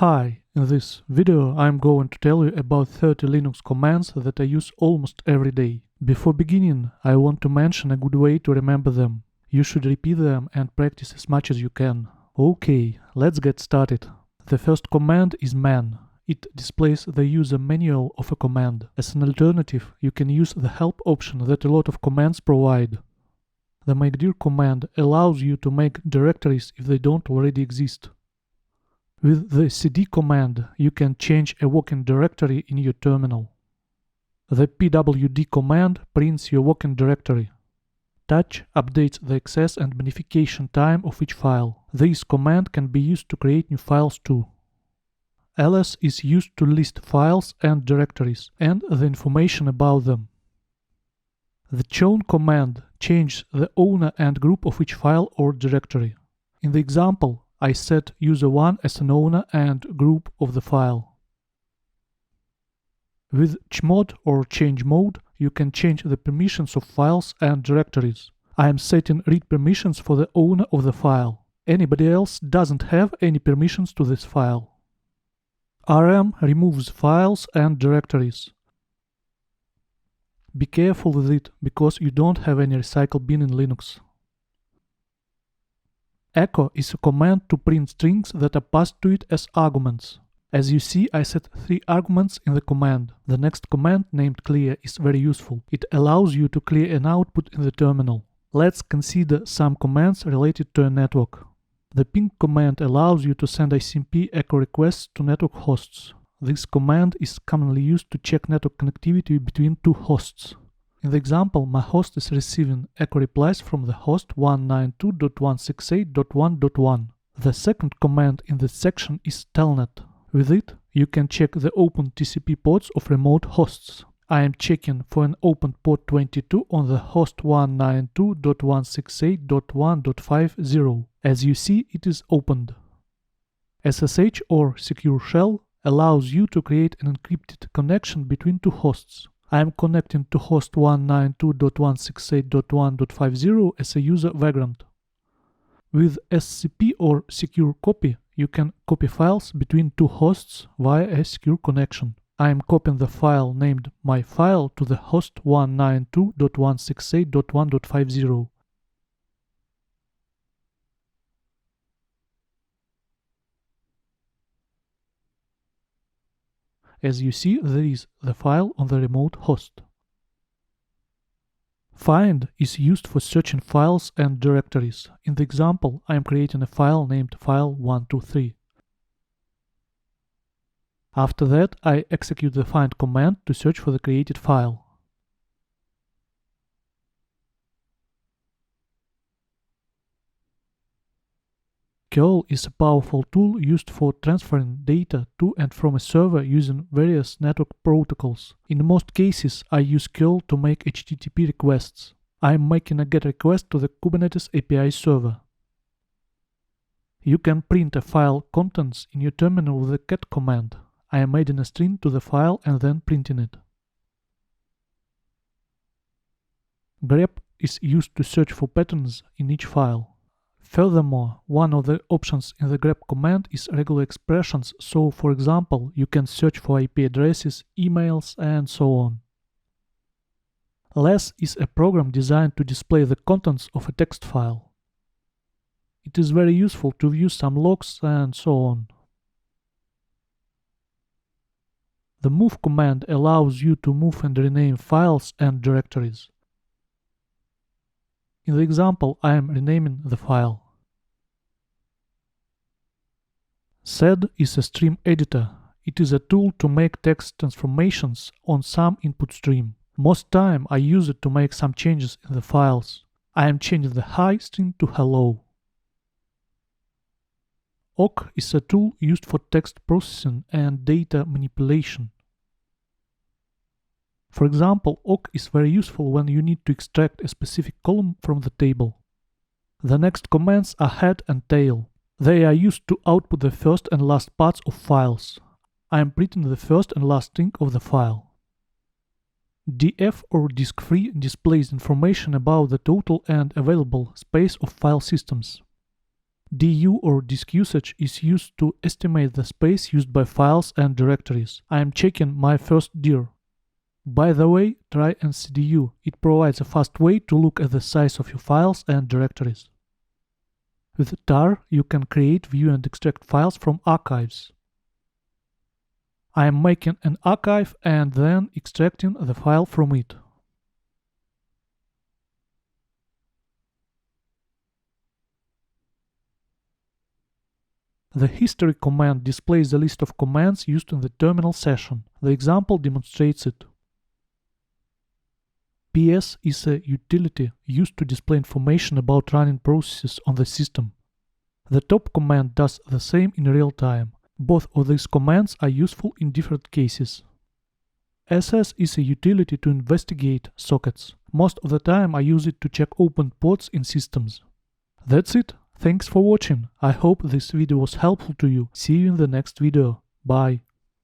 Hi, in this video I'm going to tell you about 30 Linux commands that I use almost every day. Before beginning, I want to mention a good way to remember them. You should repeat them and practice as much as you can. Okay, let's get started. The first command is man. It displays the user manual of a command. As an alternative, you can use the help option that a lot of commands provide. The makedir command allows you to make directories if they don't already exist. With the cd command, you can change a working directory in your terminal. The pwd command prints your working directory. Touch updates the access and modification time of each file. This command can be used to create new files too. ls is used to list files and directories and the information about them. The chown command changes the owner and group of each file or directory. In the example, I set user1 as an owner and group of the file. With chmod or change mode, you can change the permissions of files and directories. I am setting read permissions for the owner of the file. Anybody else doesn't have any permissions to this file. rm removes files and directories. Be careful with it, because you don't have any recycle bin in Linux. Echo is a command to print strings that are passed to it as arguments. As you see, I set 3 arguments in the command. The next command, named clear, is very useful. It allows you to clear an output in the terminal. Let's consider some commands related to a network. The ping command allows you to send ICMP echo requests to network hosts. This command is commonly used to check network connectivity between 2 hosts. In the example, my host is receiving echo replies from the host 192.168.1.1. The second command in this section is telnet. With it, you can check the open TCP ports of remote hosts. I am checking for an open port 22 on the host 192.168.1.50. As you see, it is opened. SSH or secure shell allows you to create an encrypted connection between 2 hosts. I am connecting to host 192.168.1.50 as a user vagrant. With SCP or secure copy, you can copy files between 2 hosts via a secure connection. I am copying the file named myfile to the host 192.168.1.50. As you see, there is the file on the remote host. Find is used for searching files and directories. In the example, I am creating a file named file123. After that, I execute the find command to search for the created file. Curl is a powerful tool used for transferring data to and from a server using various network protocols. In most cases, I use curl to make HTTP requests. I am making a GET request to the Kubernetes API server. You can print a file contents in your terminal with the cat command. I am adding a string to the file and then printing it. grep is used to search for patterns in each file. Furthermore, one of the options in the grep command is regular expressions, so for example, you can search for IP addresses, emails, and so on. Less is a program designed to display the contents of a text file. It is very useful to view some logs and so on. The move command allows you to move and rename files and directories. In the example, I am renaming the file. sed is a stream editor. It is a tool to make text transformations on some input stream. Most time I use it to make some changes in the files. I am changing the hi string to hello. awk is a tool used for text processing and data manipulation. For example, awk is very useful when you need to extract a specific column from the table. The next commands are head and tail. They are used to output the first and last parts of files. I am printing the first and last string of the file. df or disk free displays information about the total and available space of file systems. du or disk usage is used to estimate the space used by files and directories. I am checking my first dir. By the way, try ncdu. It provides a fast way to look at the size of your files and directories. With tar, you can create, view and extract files from archives. I am making an archive and then extracting the file from it. The history command displays the list of commands used in the terminal session. The example demonstrates it. ps is a utility used to display information about running processes on the system. The top command does the same in real time. Both of these commands are useful in different cases. ss is a utility to investigate sockets. Most of the time I use it to check open ports in systems. That's it. Thanks for watching. I hope this video was helpful to you. See you in the next video. Bye.